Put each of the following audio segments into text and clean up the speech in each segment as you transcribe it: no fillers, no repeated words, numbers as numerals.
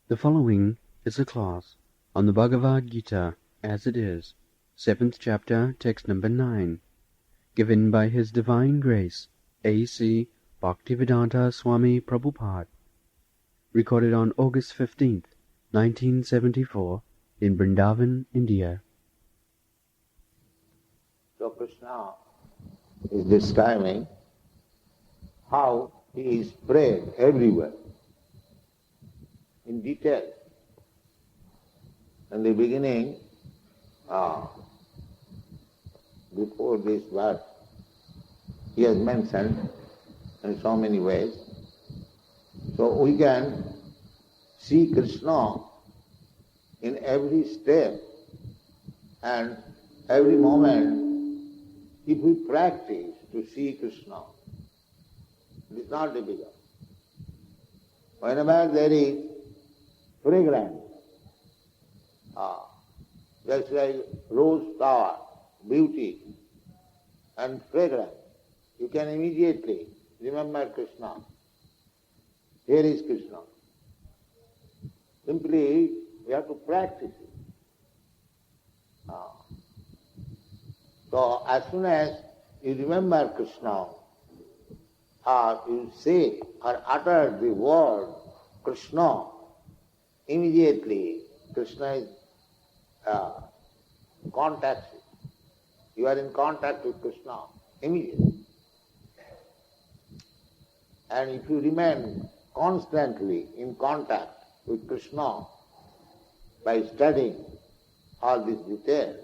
The following is a class on the Bhagavad Gita as it is, 7th chapter, text number 9, given by His Divine Grace, A.C. Bhaktivedanta Swami Prabhupada, recorded on August 15th, 1974, in Vrindavan, India. So Krishna is describing how he is spread everywhere in detail. In the beginning, before this verse, he has mentioned in so many ways. So we can see Krishna in every step and every moment. If we practice to see Krishna, it is not difficult. Whenever there is fragrance, just like rose flower, beauty and fragrance, you can immediately remember Krishna. Here is Krishna. Simply, we have to practice it. So as soon as you remember Krishna, or you say or utter the word Krishna, immediately Krishna is contacts you. You are in contact with Krishna immediately. And if you remain constantly in contact with Krishna by studying all these details,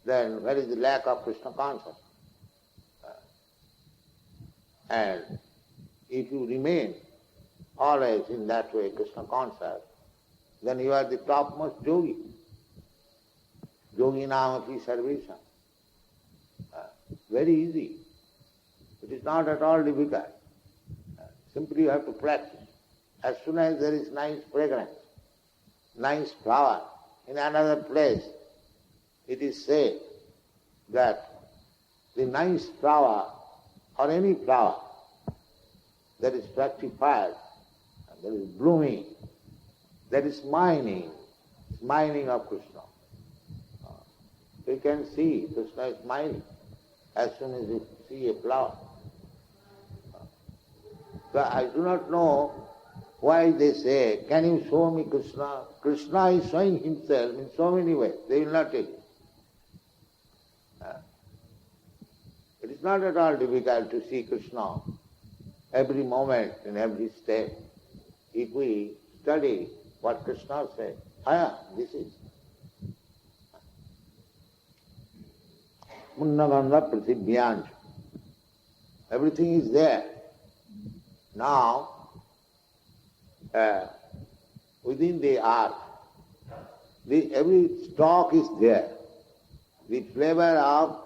then where is the lack of Krishna consciousness? And if you remain always in that way, Krishna conscious, then you are the topmost yogi. Yogi namapi sarvesam. Very easy. It is not at all difficult. Simply you have to practice. As soon as there is nice fragrance, nice flower in another place, it is said that the nice flower or any flower that is fructified, that is blooming, that is smiling of Krishna. You can see Krishna is smiling as soon as you see a flower. So I do not know why they say, can you show me Krishna? Krishna is showing himself in so many ways. They will not tell you. It is not at all difficult to see Krishna every moment in every step. If we study what Krishna said, this is. Munnaganda Pratibhyanj. Everything is there. Now, within the earth, every stalk is there. The flavor of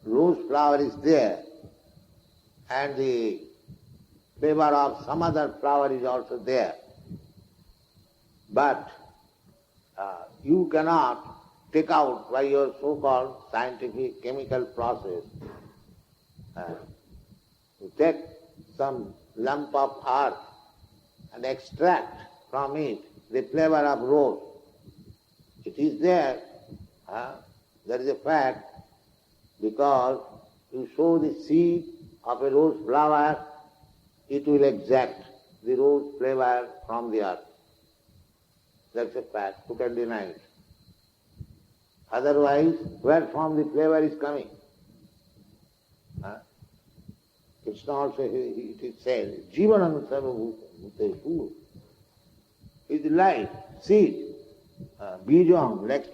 rose flower is there, and the flavor of some other flower is also there. But you cannot take out by your so-called scientific chemical process. You take some lump of earth and extract from it the flavor of rose. It is there. That is a fact, because you sow the seed of a rose flower, it will extract the rose flavor from the earth. That's a fact. Who can deny it? Otherwise, where from the flavor is coming? Krishna also, it is said, Jivanam sarva bhutesu is life, seed. Bijam, next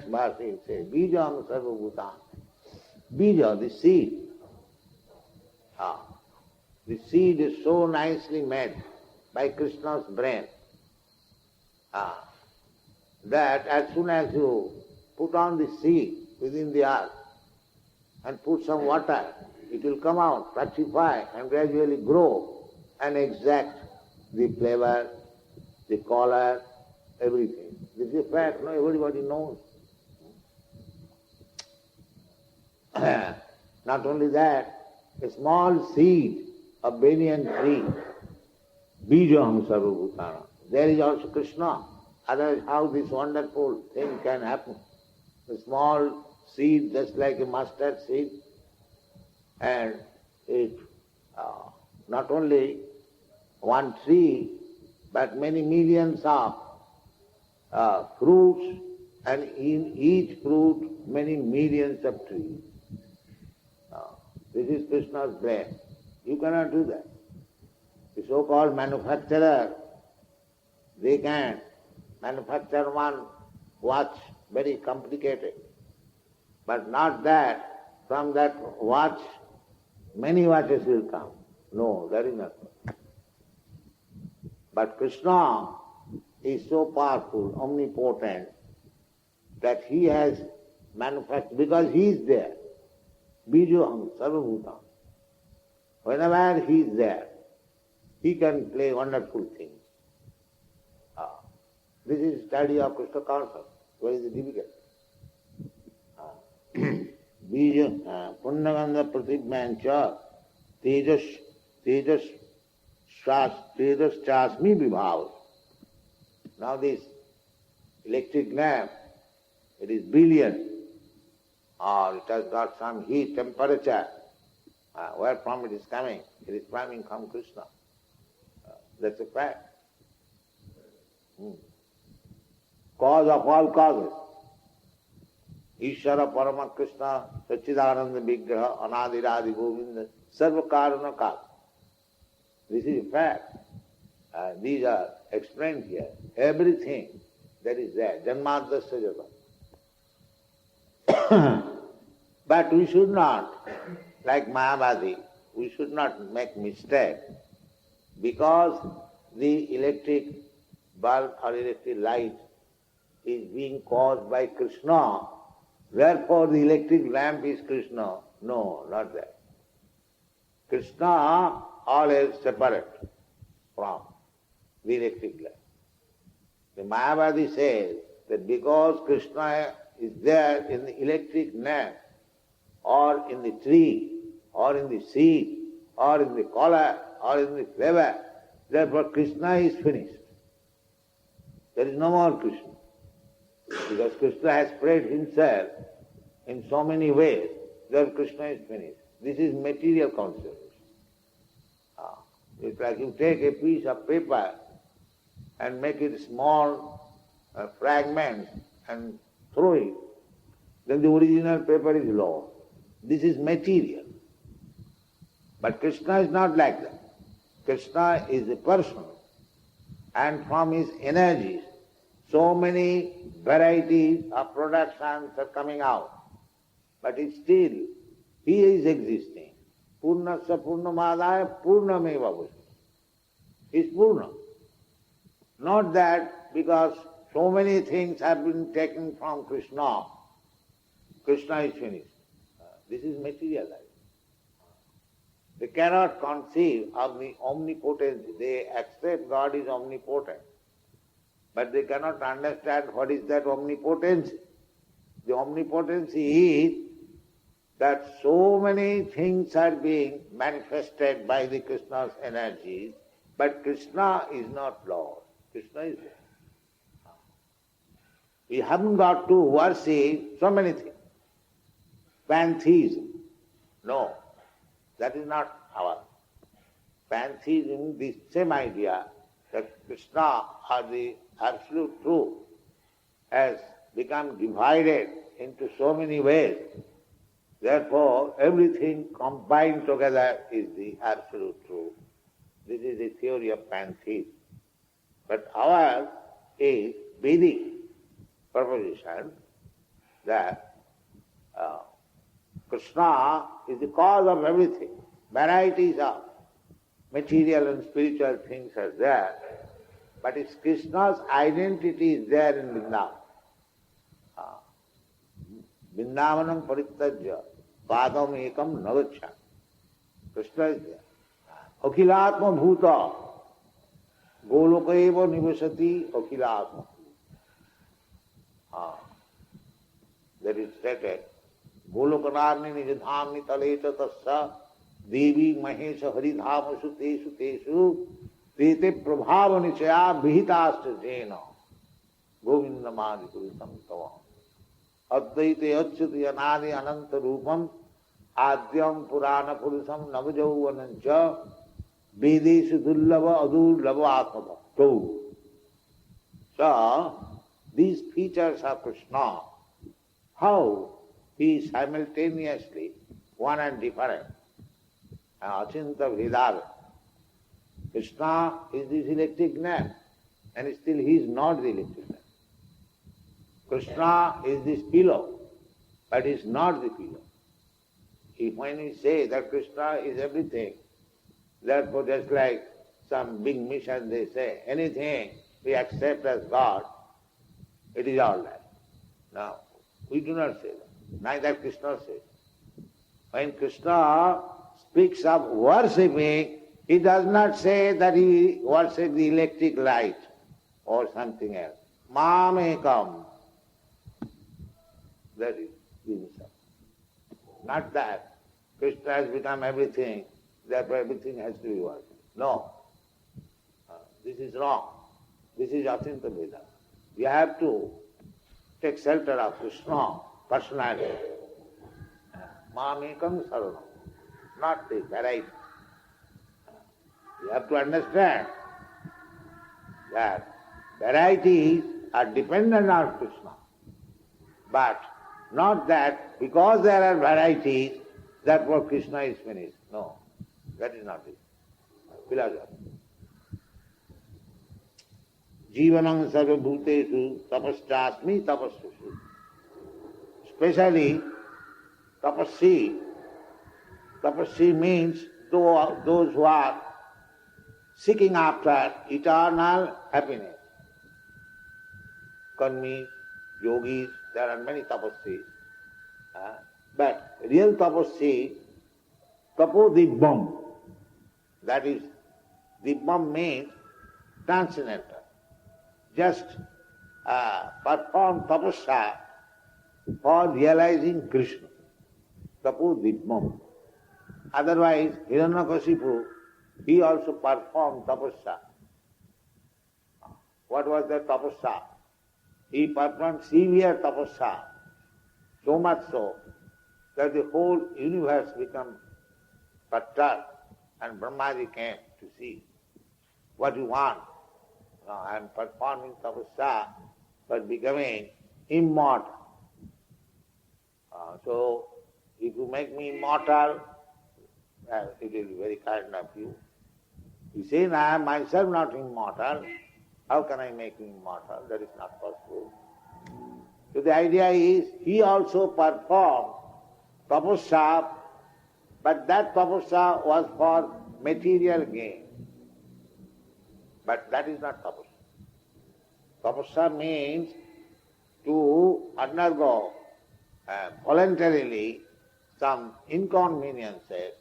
verse it says, Bijam sarva bhutan. Bija, the seed. The seed is so nicely made by Krishna's brain that as soon as you put on the seed within the earth and put some water, it will come out, fructify and gradually grow and exact the flavor, the color, everything. This is a fact, no, everybody knows. Not only that, a small seed of banyan tree, bijam sarvabhutana, there is also Krishna. Otherwise how this wonderful thing can happen? A small seed, just like a mustard seed, and it not only one tree, but many millions of fruits, and in each fruit many millions of trees. This is Krishna's brain. You cannot do that. The so-called manufacturer, they can manufacture one watch, very complicated, but not that from that watch many watches will come. No, that is not. But Krishna is so powerful, omnipotent, that he has manufactured, because he is there. Bijoham sarvabhutam. Whenever he is there, he can play wonderful things. This is study of Krishna consciousness. What is the difficult? Bija Punnagandha Pratibhyancha Tejas Chasmi Vibhav. Now this electric lamp, it is brilliant, or it has got some heat, temperature. Where from it is coming? It is coming from Krishna. That's a fact. Cause of all causes. Ishvara Parama Krishna Sachidananda Vigraha Anadiradi Govinda Sarva Karana Kal. This is a fact. These are explained here. Everything that is there. Janmadasya Jata. But we should not, like Mayavadi, we should not make mistake, because the electric bulb or electric light is being caused by Krishna, therefore the electric lamp is Krishna. No, not that. Krishna always separate from the electric lamp. The Mayavadi says that because Krishna is there in the electric lamp, or in the tree, or in the seed, or in the color, or in the flavor, therefore Krishna is finished. There is no more Krishna. Because Krishna has spread himself in so many ways, therefore Krishna is finished. This is material consideration. It's like you take a piece of paper and make it small fragments and throw it, then the original paper is lost. This is material. But Krishna is not like that. Krishna is a person, and from his energies so many varieties of productions are coming out. But still, he is existing. Purnasya Purnamadaya Purnameva Bhusha. He is Purna. Not that because so many things have been taken from Krishna, Krishna is finished. This is material life. They cannot conceive of the omnipotence. They accept God is omnipotent, but they cannot understand what is that omnipotence. The omnipotence is that so many things are being manifested by the Krishna's energies, but Krishna is not Lord. Krishna is there. We haven't got to worship so many things. Pantheism. No, that is not our. Pantheism, the same idea that Krishna or the absolute truth has become divided into so many ways. Therefore, everything combined together is the absolute truth. This is the theory of pantheism. But ours is Vedic proposition that Krishna is the cause of everything. Varieties of material and spiritual things are there, but it's Krishna's identity is there in Vrindavan. Vrindavanam parittajya padam ekam nagaccha. Krishna is there. Akhilatma bhuta goloka eva nivasati akhilatma. That is stated. Golokanarni nijadhamni taleta tasya devi mahesha haridhamasu tesu tesu Tete prabhava nichaya vihitasta jena govindamadi purutam tava. Advaite achyuti anadi ananta rupam adyam purana purusam navajauvanancha vedeshu dullava adurlava atmabhakto. So, these features of Krishna, how he is simultaneously one and different. Achinta Vedava. Krishna is this electric lamp, and still he is not the electric lamp. Krishna is this pillow, but he is not the pillow. When we say that Krishna is everything, therefore just like some big mission they say, anything we accept as God, it is all right. No, we do not say that. Neither Krishna says. When Krishna speaks of worshipping, he does not say that he worships the electric light or something else. Mamekam. That is Vinisa. Not that Krishna has become everything, therefore everything has to be worshipped. No. This is wrong. This is Achinta Veda. You have to take shelter of Krishna personality. Mamekam saranam. Not the variety. You have to understand that varieties are dependent on Krishna. But not that because there are varieties, therefore Krishna is finished. No, that is not it. Philosophy. Jivanam sarva bhutesu tapaschasmi tapassusu. Especially tapassi. Tapassi means those who are seeking after eternal happiness. Karmis, yogis, there are many tapassis. But real tapassi, tapo dibbam. That is, dibbam means transcendental. Just perform tapasya for realizing Krishna. Tapo dibbam. Otherwise, Hiranyakashipu, he also performed tapasya. What was that tapasya? He performed severe tapasya, so much so that the whole universe became perturbed, and Brahmaji came to see what you want. I am performing tapasya but becoming immortal. So, if you make me immortal, it will be very kind of you. You say, I am myself not immortal, how can I make him immortal? That is not possible. So the idea is, he also performed tapasya, but that tapasya was for material gain. But that is not tapasya. Tapasya means to undergo voluntarily some inconveniences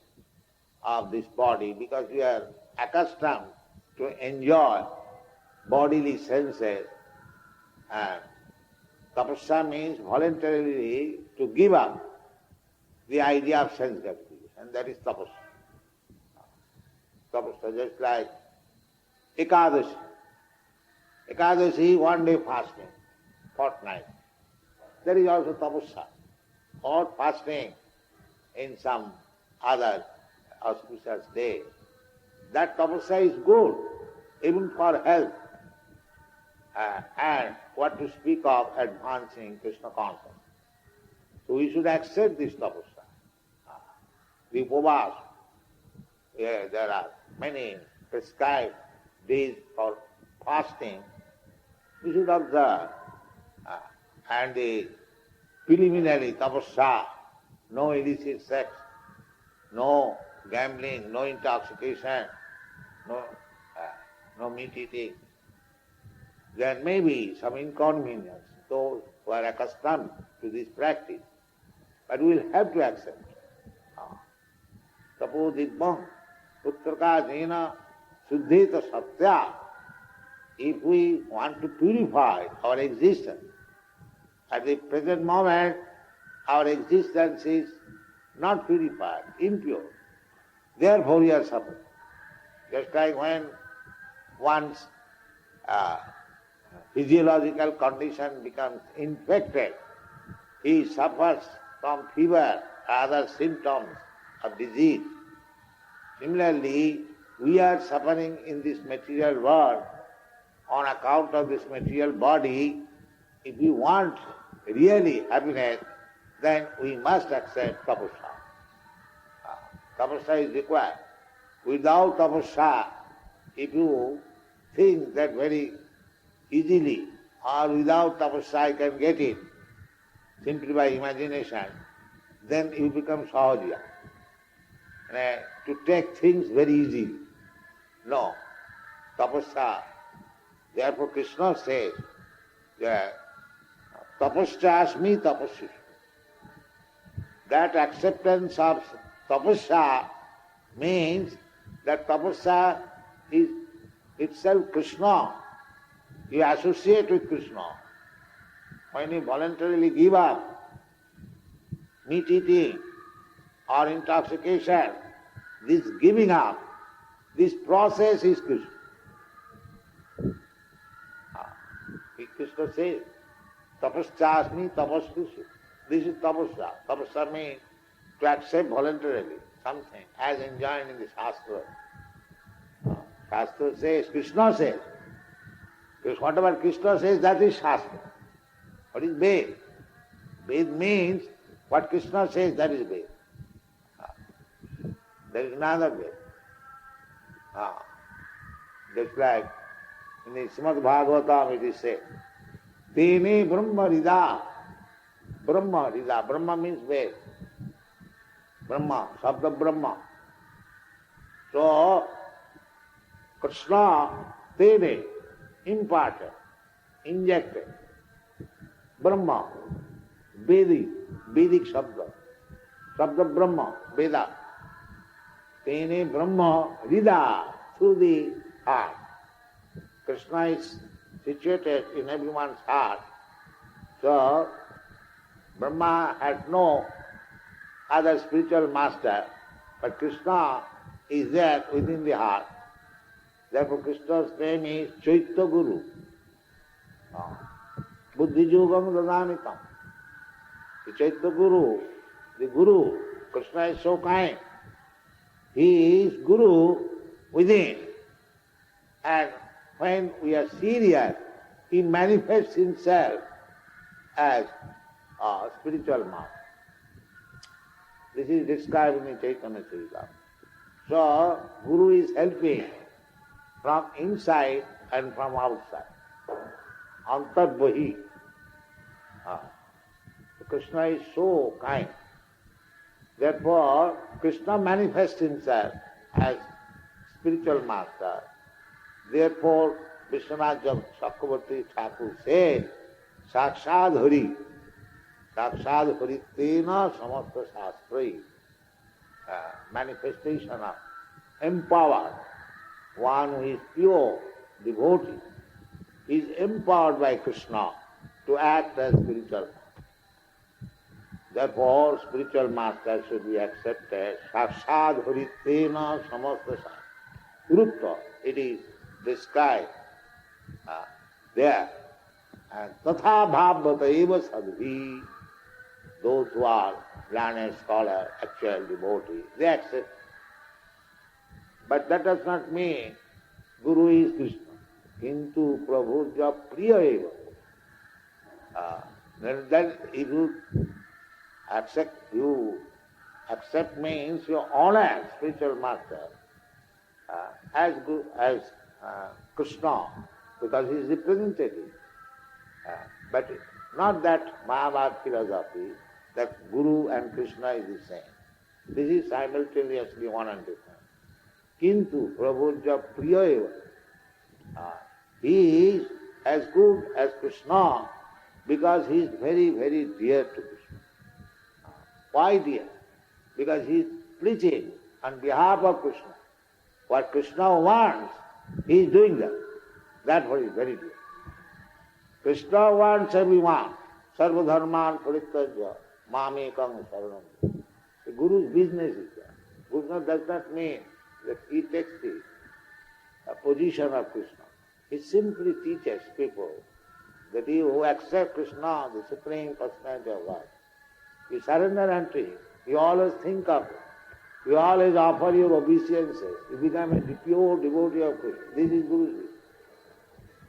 of this body, because we are accustomed to enjoy bodily senses, and tapasya means voluntarily to give up the idea of sense gratification, and that is tapasya. Tapasya, just like Ekadashi. Ekadashi, one day fasting, fortnight. That is also tapasya. Or fasting in some other auspicious day. That tapasya is good, even for health. And what to speak of advancing Krishna consciousness. So we should accept this tapasya. The upavas, there are many prescribed days for fasting. We should observe. And the preliminary tapasya, no illicit sex, no gambling, no intoxication, no meat eating. There may be some inconvenience, those who are accustomed to this practice, but we will have to accept. Tapo dibbam uttarka jena suddheta satya. If we want to purify our existence, at the present moment our existence is not purified, impure. Therefore we are suffering. Just like when one's physiological condition becomes infected, he suffers from fever, other symptoms of disease. Similarly, we are suffering in this material world on account of this material body. If we want really happiness, then we must accept tapasya. Tapasya is required. Without tapasya, if you think that very easily or without tapasya I can get it, simply by imagination, then you become sahaja. To take things very easily. No. Tapasya. Therefore Krishna says that tapasyasmi tapasya. That acceptance of tapasya means that tapasya is itself Krishna. You associate with Krishna. When you voluntarily give up meat eating or intoxication, this giving up, this process is Krishna. Krishna says, tapasyasmi tapasya. This is tapasya. Tapasya means to accept voluntarily something as enjoined in the Shastra. Shastra says, Krishna says. Because whatever Krishna says, that is Shastra. What is Ved? Ved means what Krishna says, that is Ved. There is another Ved. Just like in the Srimad Bhagavatam it is said, Tene Brahma Rida. Brahma Rida. Brahma means Ved. Brahma, Sabda Brahma. So, Krishna, Tene, imparted, injected. Brahma, Vedic Sabda. Sabda Brahma, Veda. Tene Brahma Rida, through the heart. Krishna is situated in everyone's heart. So, Brahma had no other spiritual master, but Krishna is there within the heart. Therefore Krishna's name is Chaitya Guru. Buddhi Yogam Dadanitam. The Chaitya Guru, the Guru, Krishna is so kind. He is Guru within. And when we are serious, he manifests himself as a spiritual master. This is described in Chaitanya Charitamrita. So, Guru is helping from inside and from outside. Antarbhahi. Krishna is so kind. Therefore, Krishna manifests himself as spiritual master. Therefore, Vishwanath Chakravarti Thakur said, Sakshad Hari. Sakshad Hari Tena Samasta Shastrai. Manifestation of empowered. One who is pure devotee is empowered by Krishna to act as spiritual master. Therefore, spiritual master should be accepted. Sakshad Hari Tena Samasta Shastrai. Gurutva, it is described there. And Tatha Bhavvata eva sadhi. Those who are learned scholar, actual devotee, they accept. But that does not mean Guru is Krishna. Kintu Prabhuja Priya eva. Then if you accept means you honor spiritual master as Krishna, because he is representative. But not that Mahabharata philosophy, that Guru and Krishna is the same. This is simultaneously one and different. Kintu Prabhuja Priya eva. He is as good as Krishna because he is very, very dear to Krishna. Why dear? Because he is preaching on behalf of Krishna. What Krishna wants, he is doing that. That's what is very dear. Krishna wants everyone. Sarva dharman parityajya mamekam saranam. The Guru's business is that. Krishna does not mean that he takes the position of Krishna. He simply teaches people that you who accept Krishna, the Supreme Personality of God, you surrender unto Him, you always think of Him, you always offer your obeisances, you become a pure devotee of Krishna. This is Guru's will.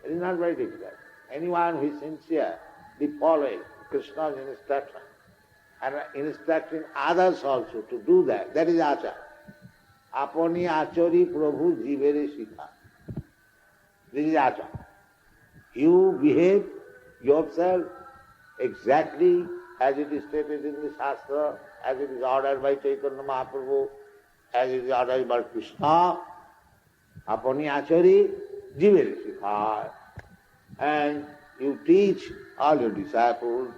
It is not very difficult. Anyone who is sincere, the following Krishna's instruction, and instructing others also to do that, that is achar. Apani achari prabhu jivere sikha. This is achar. You behave yourself exactly as it is stated in the Shastra, as it is ordered by Chaitanya Mahaprabhu, as it is ordered by Krishna. Apani achari jivere sikha. And you teach all your disciples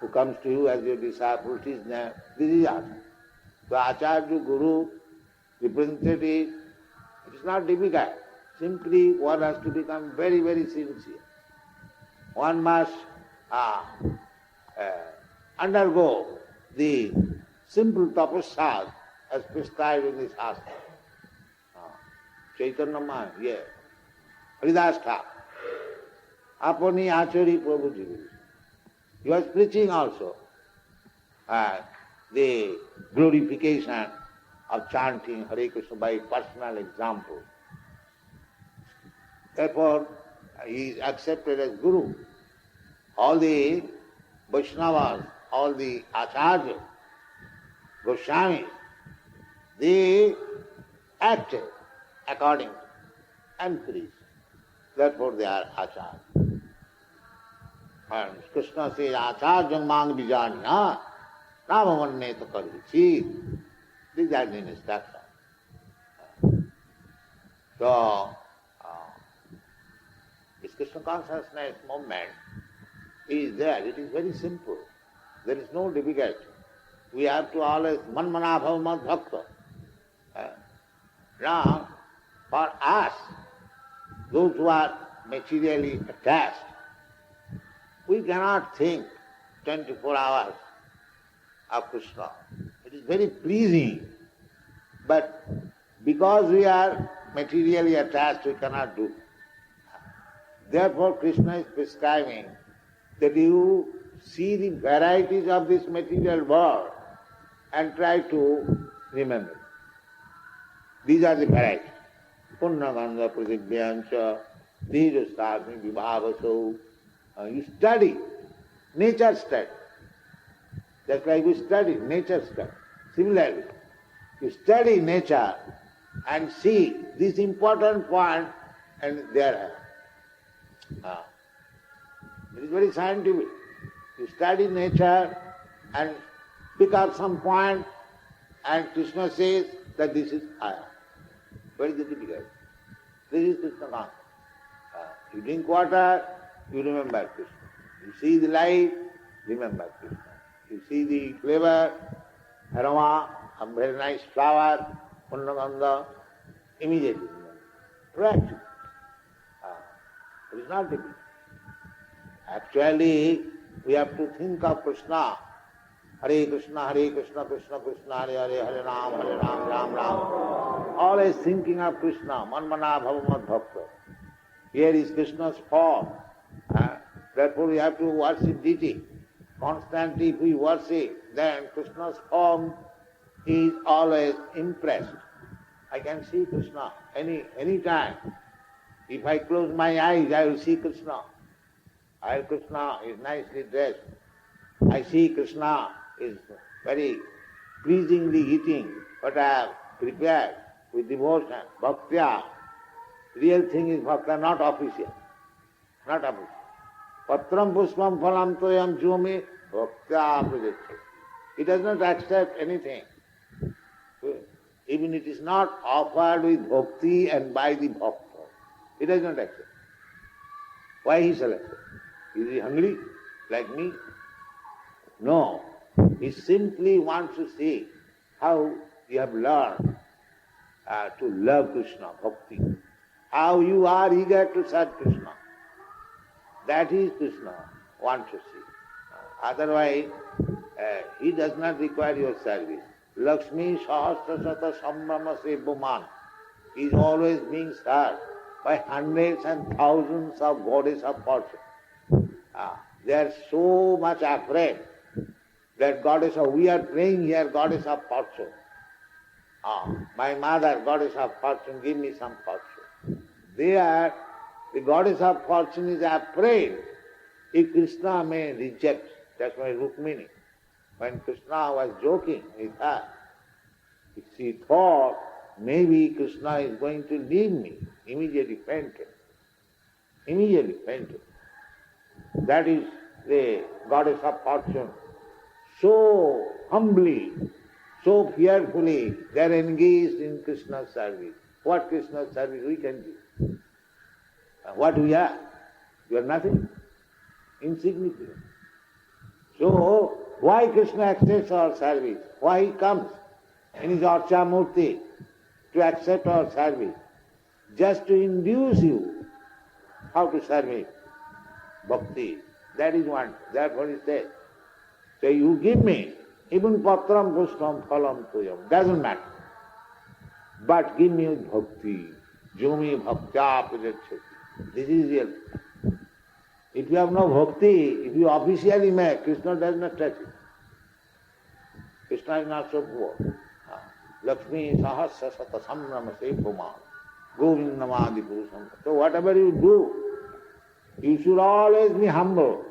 who comes to you as your disciple, teach them. This is Acharya. So Acharya, Guru, representative, it is not difficult. Simply one has to become very, very sincere. One must undergo the simple tapasya as prescribed in the Shastra. Chaitanya Mahaprabhu, yes. Haridas Thakur. Apani achari prabhu jivere. He was preaching also the glorification of chanting Hare Krishna by personal example. Therefore, he is accepted as Guru. All the Vaishnavas, all the Acharyas, Goswamis, they acted according and preached. Therefore, they are Acharyas. And Krishna says, Acharya mang vijaniya, namamanne to karichi. These are the instructions. So, this Krishna consciousness movement is there. It is very simple. There is no difficulty. We have to always manmana bhava mad bhakta. Now, for us, those who are materially attached, we cannot think 24 hours of Krishna. It is very pleasing, but because we are materially attached, we cannot do. Therefore, Krishna is prescribing that you see the varieties of this material world and try to remember. These are the varieties. Punnagandha pratibhyancha, dheerastasmi vibhavaso. You study, nature study. Just like we study, nature study. Similarly, you study nature and see this important point and there. It is very scientific. You study nature and pick up some point and Krishna says that this is I. What is the difficulty? This is Krishna consciousness. You drink water, you remember Krishna. You see the light, remember Krishna. You see the flavor, aroma, a very nice flower, punnagandha, immediately remember. Practice. It is not difficult. Actually, we have to think of Krishna. Hare Krishna, Krishna Krishna, Hare Hare, Hare Ram, Ram Ram. Always thinking of Krishna, manmana bhavamad bhakta. Here is Krishna's form. Therefore we have to worship deity. Constantly if we worship, then Krishna's form is always impressed. I can see Krishna any time. If I close my eyes, I will see Krishna. Krishna is nicely dressed. I see Krishna is very pleasingly eating what I have prepared with devotion, bhaktya. Real thing is bhakta, not official. Not official. Patram pushpam phalam toyam jumi bhaktya prajache. He does not accept anything. Even it is not offered with bhakti and by the bhakta. He does not accept. Why he shall accept? Is he hungry like me? No. He simply wants to see how you have learned to love Krishna, bhakti. How you are eager to serve Krishna. That is Krishna wants to see. Otherwise, he does not require your service. Lakshmi sahasra sata sambrama sevaman. He is always being served. by hundreds and thousands of goddess of fortune. They are so much afraid that goddess of, we are praying here, goddess of fortune. My mother, goddess of fortune, give me some fortune. The goddess of fortune is afraid if Krishna may reject. That's why Rukmini, when Krishna was joking with her, she thought maybe Krishna is going to leave me. Immediately fainted. Immediately fainted. That is the goddess of fortune. So humbly, so fearfully, they are engaged in Krishna's service. What Krishna's service we can do? What we are? We are nothing. Insignificant. So, why Krishna accepts our service? Why he comes in his Archa Murti to accept our service? Just to induce you how to serve him. Bhakti. That is one. Therefore he says, so you give me even patram pushpam phalam tuyam. Doesn't matter. But give me bhakti. Jumi bhaktya pujachati. This is real. If you have no bhakti, if you officially make, Krishna does not touch it. Krishna is not so poor. Lakshmi sahasra sata samrama sepuma govindamadi purusham. So whatever you do, you should always be humble.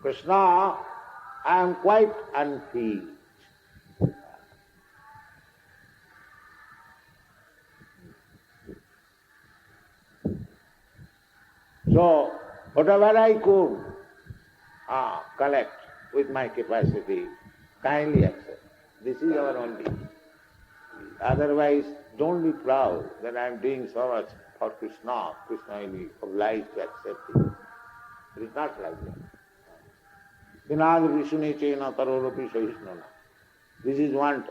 Krishna, I am quite unfazed. So, whatever I could collect with my capacity, kindly accept. This is our only. Otherwise, don't be proud that I am doing so much for Krishna. Krishna will be obliged to accept it. It is not like that. Vinad vishune chena tarorapi sahishnana. This is one.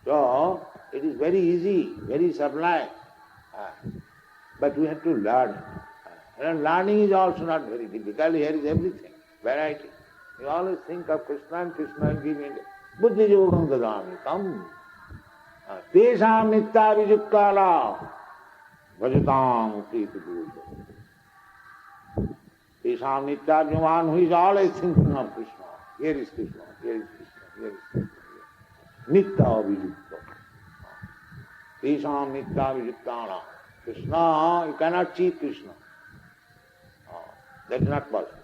So, it is very easy, very sublime. But we have to learn. And learning is also not very difficult. Here is everything, variety. You always think of Krishna and Krishna give me buddhi yogam dadami. Come. Tesham nitya vijukala bhajatam kriti buddha. Tesham nitya vijukala, who is always thinking of Krishna. Here is Krishna, here is Krishna, here is Krishna. Nitya vijukta. Tesham nitya vijuktana. Krishna, you cannot cheat Krishna. That is not possible.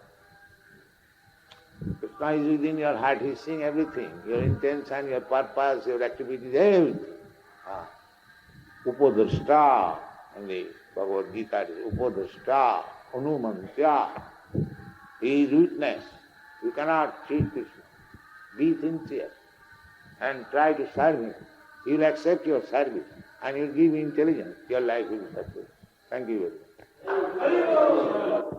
Krishna is within your heart, he is seeing everything, your intention, your purpose, your activities, everything. Upadrashta, in the Bhagavad Gita, Upadrashta, Anumantya. He is witness. You cannot cheat Krishna. Be sincere and try to serve him. He will accept your service and he will give you intelligence. Your life will be successful. Thank you very much.